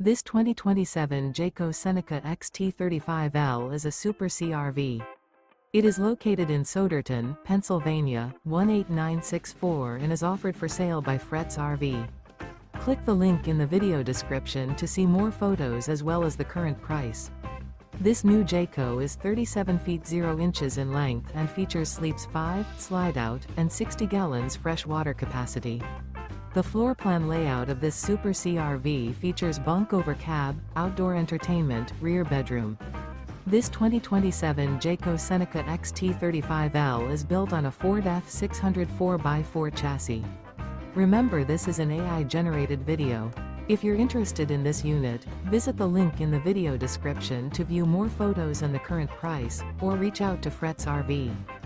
This 2027 Jayco Seneca XT35L is a Super CRV. It is located in Souderton, Pennsylvania, 18964 and is offered for sale by Fretz RV. Click the link in the video description to see more photos as well as the current price. This new Jayco is 37 feet 0 inches in length and features sleeps 5, slide-out, and 60 gallons fresh water capacity. The floor plan layout of this Super CRV features bunk over cab, outdoor entertainment, rear bedroom. This 2027 Jayco Seneca XT35L is built on a Ford F600 4x4 chassis. Remember, this is an AI-generated video. If you're interested in this unit, visit the link in the video description to view more photos and the current price, or reach out to Fretz RV.